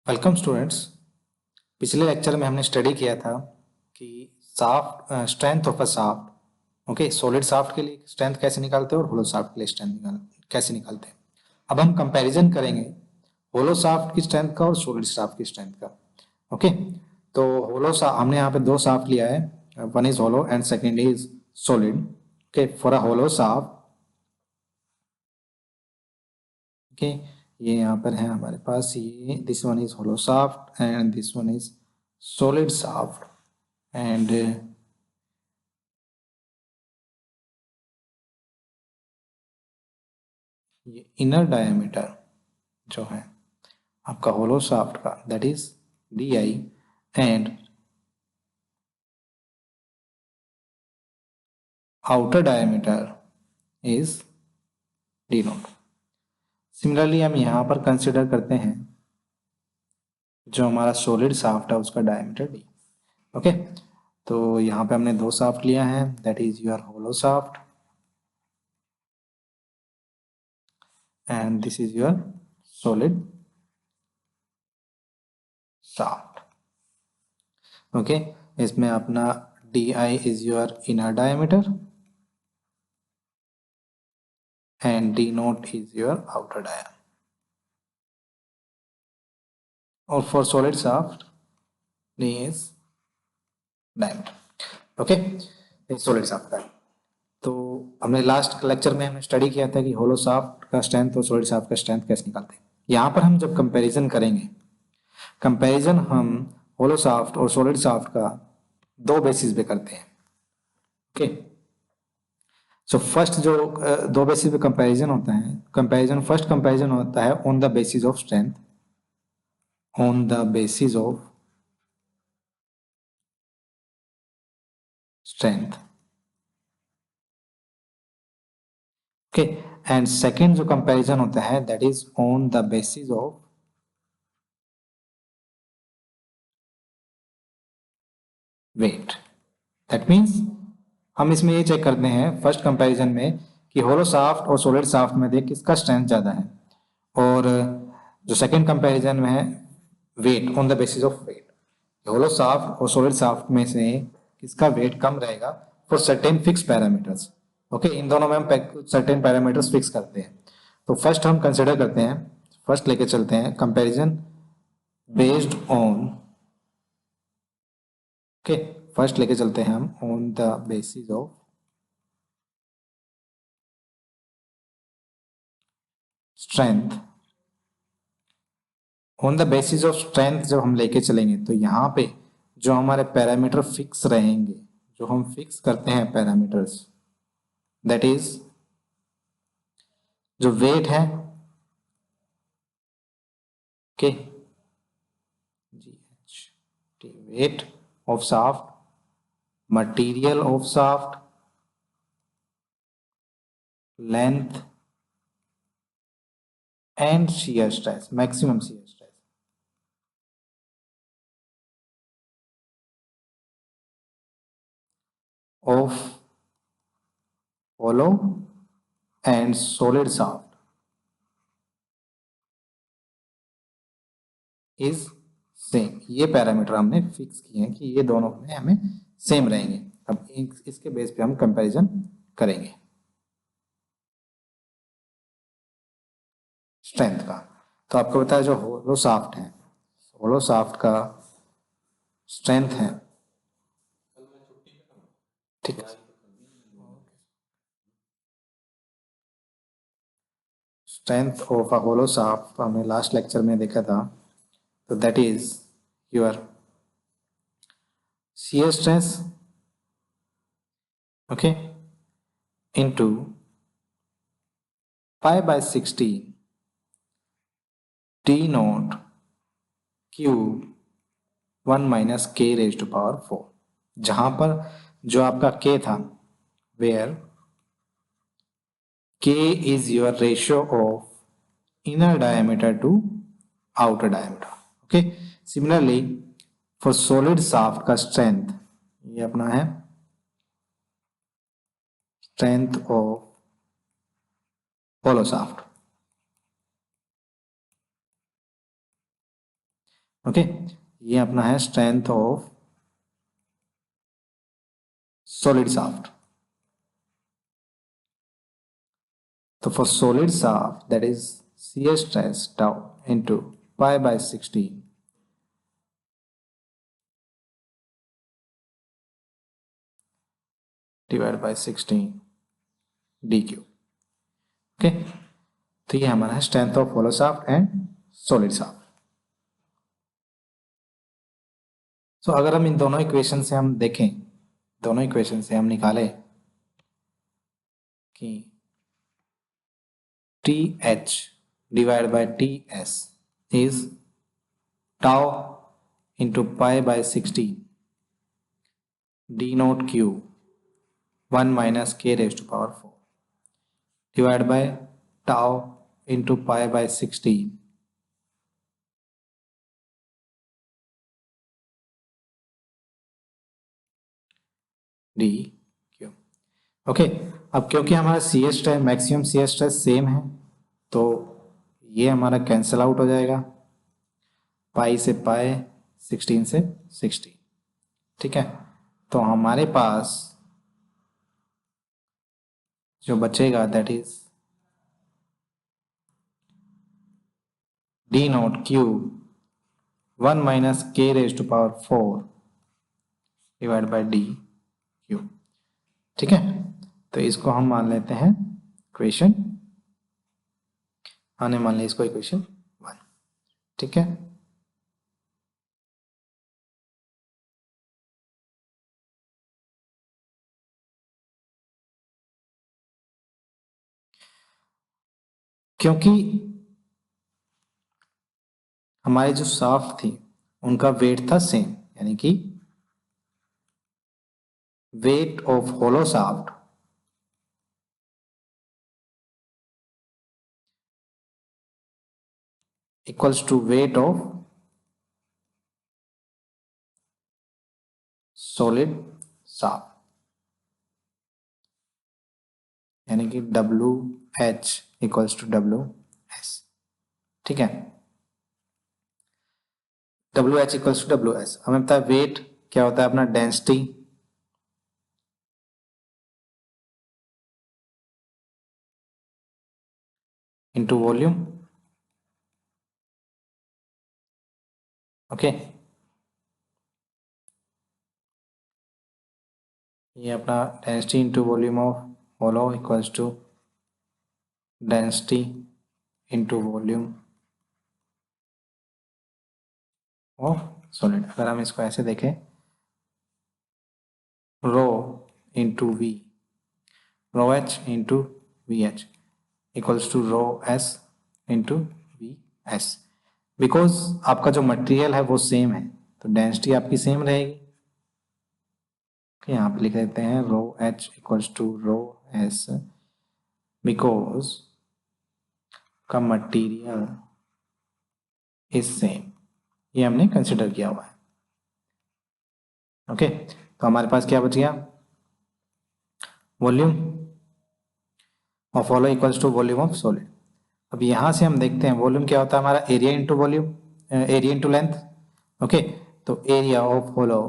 Welcome students. पिछले lecture में हमने स्टडी किया था कि shaft strength of a shaft. Okay, solid shaft के लिए स्ट्रेंथ कैसे निकालते हैं और होलो साफ्ट के लिए स्ट्रेंथ कैसे निकालते हैं। अब हम कंपैरिजन करेंगे होलो साफ्ट की स्ट्रेंथ का और सॉलिड साफ्ट की स्ट्रेंथ का। ओके, तो होलो साफ्ट हमने यहाँ पे दो साफ्ट लिया है, one is hollow and second is solid. Okay, for a hollow shaft, okay, ये यहाँ पर है हमारे पास, ये this one is hollow shaft and this one is solid shaft and ये इनर डायमीटर जो है आपका होलो साफ्ट का that is D I and outer diameter is D naught. Similarly हम यहाँ पर कंसिडर करते हैं जो हमारा सॉलिड साफ्ट है उसका डायमीटर डी। ओके, तो यहाँ पे हमने दो साफ्ट लिया है that is your hollow shaft and this is your solid shaft. Okay, इसमें अपना D I is your inner diameter and D naught is your outer diameter. और for solid shaft D is diameter. Okay, ये solid shaft का है। तो हमने last lecture में हमने स्टडी किया था कि होलो शाफ्ट का स्ट्रेंथ और सॉलिड शाफ्ट का स्ट्रेंथ कैसे निकालते हैं। यहाँ पर हम जब कंपैरिजन करेंगे, कंपैरिजन हम होलो शाफ्ट और सॉलिड शाफ्ट का दो बेसिस पे करते हैं। ओके, सो फर्स्ट जो दो बेसिस पे कंपैरिजन होता है, कंपैरिजन फर्स्ट कंपैरिजन होता है on the basis of strength, on the basis of strength. Okay, and second जो कंपैरिजन होता है that is on the basis of weight. That means हम इसमें ये चेक करते हैं फर्स्ट कंपैरिजन में कि होलो साफ्ट और सॉलिड साफ्ट में देख किसका स्ट्रेंथ ज्यादा है, और जो सेकेंड कंपैरिजन में है weight, on the basis of weight, hollow shaft और सॉलिड साफ्ट में से किसका वेट कम रहेगा for certain fix parameters. Okay, इन दोनों में हम सर्टेन पैरामीटर्स फिक्स करते हैं। तो फर्स्ट हम कंसिडर करते हैं, फर्स्ट लेके चलते हैं comparison based on, okay, first लेके चलते हैं हम on the basis of strength. On the basis of strength जब हम लेके चलेंगे तो यहाँ पे जो हमारे पैरामीटर फिक्स रहेंगे, जो हम फिक्स करते हैं पैरामीटर्स, दैट इज जो वेट है, okay, weight of shaft, material of shaft, length and shear stress, maximum shear stress. Of hollow and solid shaft is same. ये पैरामीटर हमने फिक्स किए हैं कि ये दोनों में हमें सेम रहेंगे। अब इसके बेस पे हम कंपैरिजन करेंगे स्ट्रेंथ का। तो आपको बताया जो होलो साफ्ट है, होलो साफ्ट का स्ट्रेंथ है, ठीक है, strength of a hollow shaft हमने लास्ट लेक्चर में देखा था, तो that is your shear stress, okay, into pi by 16 t naught cube 1 minus k raised to power 4, जहां पर जो आपका k था, where k is your ratio of inner diameter to outer diameter. Okay, similarly for solid shaft का strength ये अपना है strength of hollow shaft, okay, ये अपना है स्ट्रेंथ ऑफ सॉलिड शाफ्ट। तो for solid shaft that is shear stress tau into pi by 16 divided by 16 dq। Okay, तो ये हमारा है strength of hollow shaft and solid shaft. So अगर हम इन दोनों इक्वेशन से हम देखें, दोनों इक्वेशन से हम निकालें कि T H divide by T S is tau into pi by 16 D naught Q 1 minus K raise to power 4 divide by tau into pi by 16 D Q. Okay, अब क्योंकि हमारा C S stress maximum C S stress same है तो ये हमारा cancel out हो जाएगा, पाई से पाई 16 से 16। ठीक है, तो हमारे पास जो बचेगा that is D naught Q 1 minus K raise to power 4 divide by D Q. ठीक है, तो इसको हम मान लेते हैं इक्वेशन, हमने मान लिया इसको इक्वेशन 1। ठीक है, क्योंकि हमारे जो शाफ्ट थी उनका वेट था सेम, यानी कि weight of hollow shaft equals to weight of solid shaft, यानी कि W H equals to W S. ठीक है, W H equals to W S, हमें पता है वेट क्या होता है अपना, डेंसिटी इंटू वॉल्यूम। ओके, ये अपना density into volume of hollow equals to density into volume of solid. अगर हम इसको ऐसे देखें, rho into V, rho H into V H equals to rho S into V S. Because आपका जो material है वो सेम है तो डेंसिटी आपकी सेम रहेगी। यहाँ पे लिख देते हैं rho H equals to rho S because का मटेरियल इज सेम, ये हमने कंसिडर किया हुआ है। ओके, तो हमारे पास क्या बच गया, volume of hollow equals to volume of solid. अब यहाँ से हम देखते हैं वॉल्यूम क्या होता है हमारा, area into volume, area into length. Okay, तो area of hollow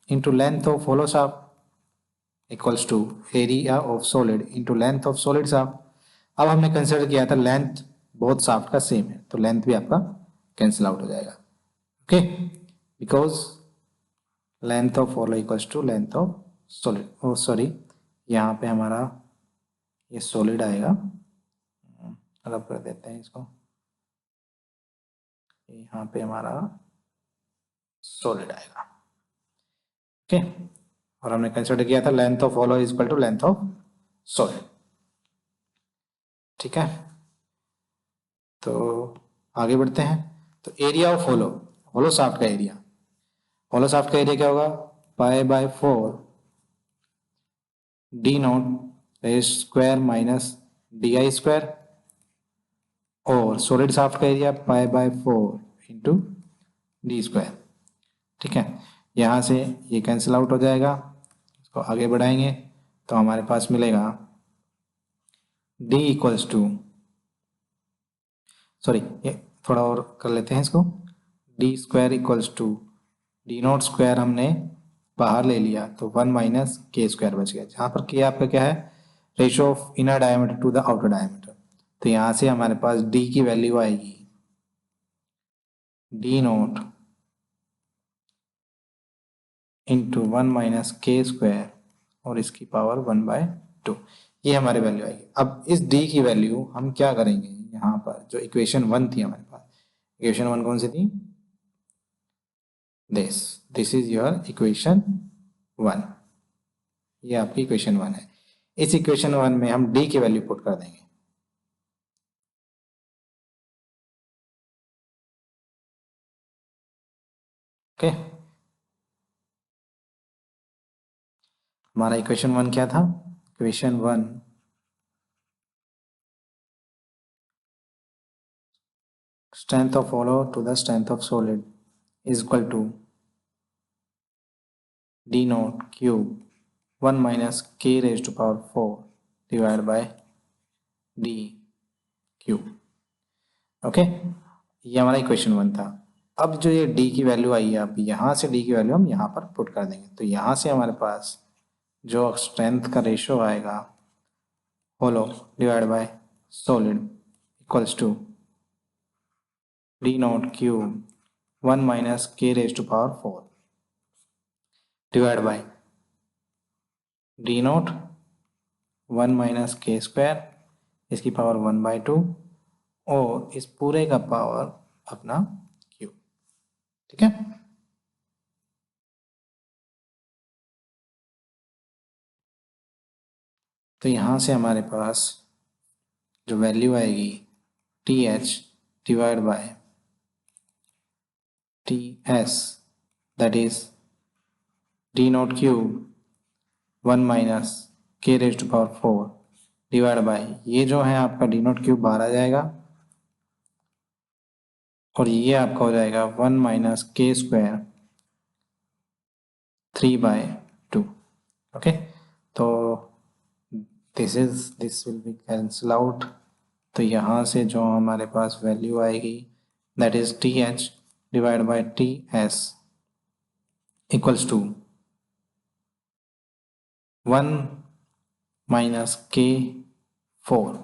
into length of hollow shaft equals to area of solid into length of solid shaft. अब हमने कंसिडर किया था लेंथ बहुत शाफ्ट का सेम है तो लेंथ भी आपका कैंसिल आउट हो जाएगा। Okay, because length of hollow equals to length of solid, oh sorry यहाँ पे हमारा ये सॉलिड आएगा, अलग कर देते हैं इसको, यहाँ पे हमारा सॉलिड आएगा। ओके, और हमने कंसिडर किया था length of hollow is equal to length of solid. ठीक है, तो आगे बढ़ते हैं। तो area of hollow, hollow shaft का एरिया, होलो शाफ्ट का एरिया क्या होगा, pi by 4 D naught square minus D I square, और सॉलिड शाफ्ट का area pi by 4 into D square. ठीक है, यहाँ से ये कैंसिल आउट हो जाएगा, इसको आगे बढ़ाएंगे तो हमारे पास मिलेगा D इक्वल्स टू, सॉरी ये थोड़ा और कर लेते हैं इसको, D square equals to D naught square हमने बाहर ले लिया तो 1 माइनस के स्क्वायर बच गया, जहाँ पर के आपका क्या है, ratio of inner diameter to the outer diameter. तो यहाँ से हमारे पास डी की वैल्यू आएगी D naught into 1 minus K square और इसकी पावर 1/2, ये हमारी वैल्यू आएगी। अब इस डी की वैल्यू हम क्या करेंगे, यहाँ पर जो इक्वेशन 1 थी हमारे पास, इक्वेशन 1 कौन सी थी, दिस इज योर इक्वेशन 1, ये आपकी इक्वेशन 1 है। इस इक्वेशन 1 में हम डी की वैल्यू पुट कर देंगे। ओके, हमारा इक्वेशन 1 क्या था, equation 1 strength of hollow to the strength of solid is equal to d naught cube 1 minus k raised to power 4 divided by d cube। Okay, ये हमारा इक्वेशन 1 था। अब जो ये d की वैल्यू आई है, अब यहाँ से d की वैल्यू हम यहाँ पर पुट कर देंगे, तो यहाँ से हमारे पास जो स्ट्रेंथ का रेशियो आएगा hollow divide by solid equals to D naught cube 1 minus K raise to power 4 divide by D naught 1 minus K square इसकी पावर 1/2 और इस पूरे का पावर अपना क्यूब। ठीक है, तो यहाँ से हमारे पास जो वैल्यू आएगी T H divide by T S that is D naught cube 1 minus K raise to power 4 divide by, ये जो है आपका डी नॉट क्यूब बाहर आ जाएगा और ये आपका हो जाएगा 1 माइनस के स्क्वायर 3/2। ओके, तो this will be cancel out, तो यहाँ से जो हमारे पास वैल्यू आएगी that is T H divide by T S equals to 1 minus K 4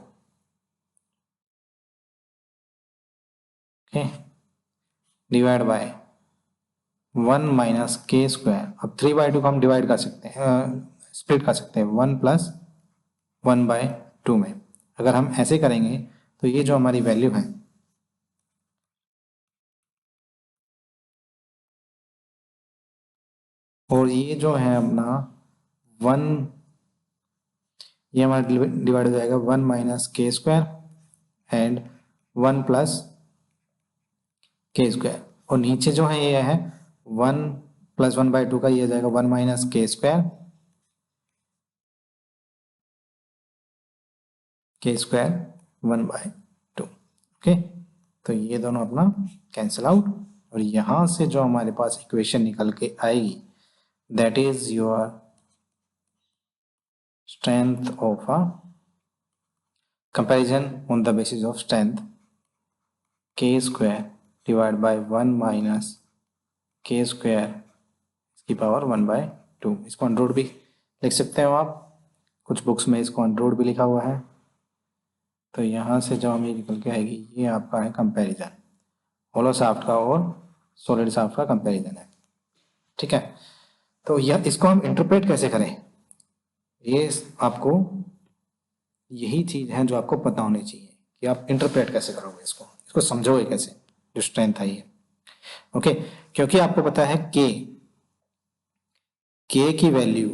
okay divide by 1 minus K square. अब 3/2 को हम डिवाइड कर सकते हैं, स्प्लिट कर सकते हैं 1 प्लस 1/2 में। अगर हम ऐसे करेंगे तो ये जो हमारी वैल्यू है और ये जो है अपना 1, ये हमारा डिवाइड हो जाएगा 1 minus K square and 1 plus के स्क्वायर, और नीचे जो है ये है 1 प्लस 1/2 का, ये हो जाएगा 1 माइनस के स्क्वायर के स्क्वायर 1/2। ओके, तो ये दोनों अपना कैंसिल आउट और यहाँ से जो हमारे पास इक्वेशन निकल के आएगी that is your strength of a comparison on the basis of strength k square divided by 1 minus k square इसकी पावर 1/2। इसको अंडर रूट भी लिख सकते हो आप, कुछ बुक्स में इसको अंडर रूट भी लिखा हुआ है। तो यहाँ से जो हमें निकल के आएगी ये आपका है कंपैरिजन, होलो शाफ्ट का और सॉलिड शाफ्ट का कंपैरिजन है। ठीक है, तो यह इसको हम इंटरप्रेट कैसे करें, ये आपको यही चीज है जो आपको पता होनी चाहिए कि आप इंटरप्रेट कैसे करोगे, इसको समझोगे कैसे, जो स्ट्रेंथ आई है। ओके, क्योंकि आपको पता है के की वैल्यू,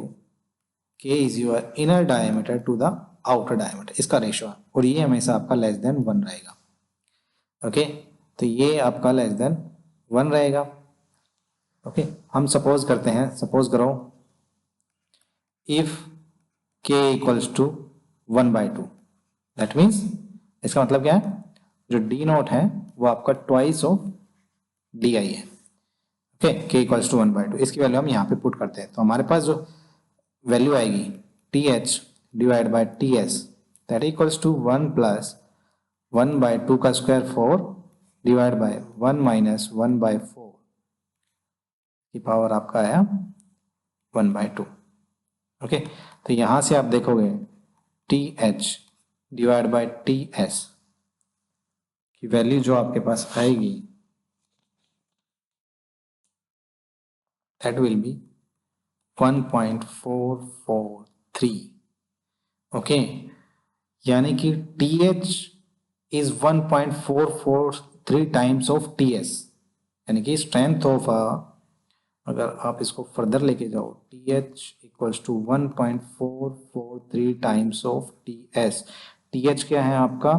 K is your inner diameter to the outer diameter, इसका रेशियो है और ये हमेशा आपका लेस देन 1 रहेगा। ओके, तो ये आपका लेस देन 1 रहेगा। ओके, हम सपोज करते हैं, सपोज करो if k equals to 1/2, that means इसका मतलब क्या है, जो डी नॉट है वो आपका ट्वाइस ऑफ डी आई है। ओके, k इक्वल्स टू 1/2, इसकी वैल्यू हम यहाँ पे पुट करते हैं, तो हमारे पास जो वैल्यू आएगी T H divide by T S that equals to 1 plus 1/2 का स्क्वायर 4 डिवाइड बाय 1 माइनस 1/4 की पावर आपका आया 1/2। ओके, तो यहां से आप देखोगे TH डिवाइड बाय TS की वैल्यू जो आपके पास आएगी दैट विल बी 1.443। ओके, यानी कि TH is 1.443 times of TS, यानी कि स्ट्रेंथ ऑफ अगर आप इसको फर्दर लेके जाओ TH equals to 1.443 times of TS। TH क्या है आपका?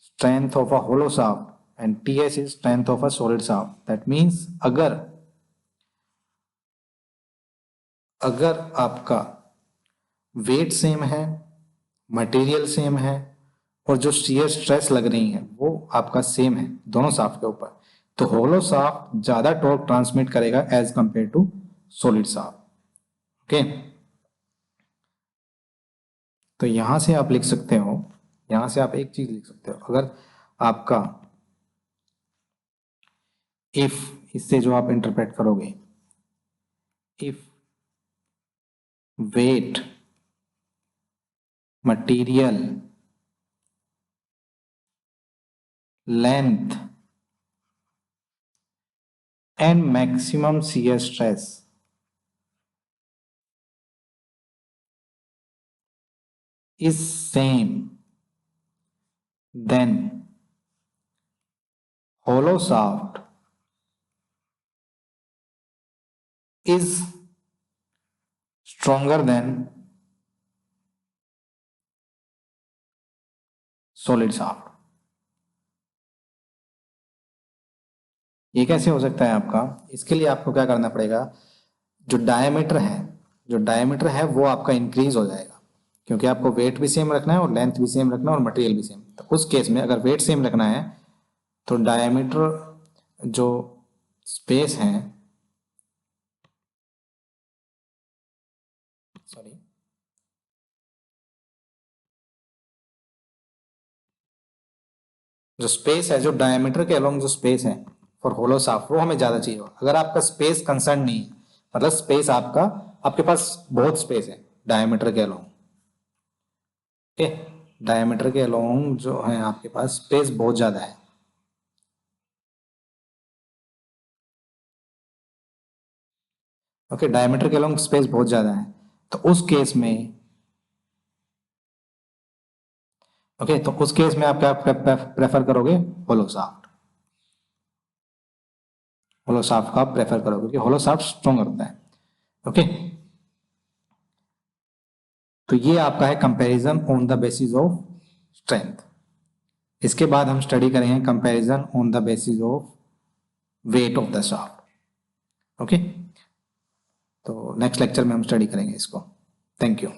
Strength of a hollow shaft and TS is strength of a solid shaft. That means अगर आपका वेट सेम है, मटेरियल सेम है और जो शियर स्ट्रेस लग रही है वो आपका सेम है दोनों शाफ्ट के ऊपर, तो होलो शाफ्ट ज्यादा टॉर्क ट्रांसमिट करेगा as compare to solid shaft. Okay, तो यहां से आप लिख सकते हो, यहां से आप एक चीज लिख सकते हो, अगर आपका इफ इससे जो आप इंटरप्रेट करोगे, if wait material length and maximum shear stress is same, then hollow shaft is stronger than solid shaft। ये कैसे हो सकता है आपका? इसके लिए आपको क्या करना पड़ेगा, जो डायमीटर है, जो डायमीटर है वो आपका इंक्रीज हो जाएगा, क्योंकि आपको वेट भी सेम रखना है और लेंथ भी सेम रखना है और मटेरियल भी सेम। तो उस केस में अगर वेट सेम रखना है तो डायमीटर जो स्पेस है, सॉरी, जो स्पेस है, जो डायमीटर के अलोंग जो स्पेस है फॉर होलो शाफ्ट वो हमें ज्यादा चाहिए। अगर आपका स्पेस कंसर्न नहीं है, मतलब स्पेस आपका, आपके पास बहुत स्पेस है डायमीटर के अलोंग, ओके, डायमीटर के अलोंग जो है आपके पास स्पेस बहुत ज्यादा है, ओके, डायमीटर के अलोंग स्पेस बहुत ज्यादा है, तो उस केस में, ओके, तो उस केस में आप क्या प्रेफर करोगे? होलो शाफ्ट, होलो शाफ्ट का आप प्रेफर करोगे क्योंकि होलो शाफ्ट स्ट्रॉन्ग होता है। ओके, तो ये आपका है comparison on the basis of strength. इसके बाद हम स्टडी करेंगे comparison on the basis of weight of the shaft. Okay, तो नेक्स्ट लेक्चर में हम स्टडी करेंगे इसको। Thank you.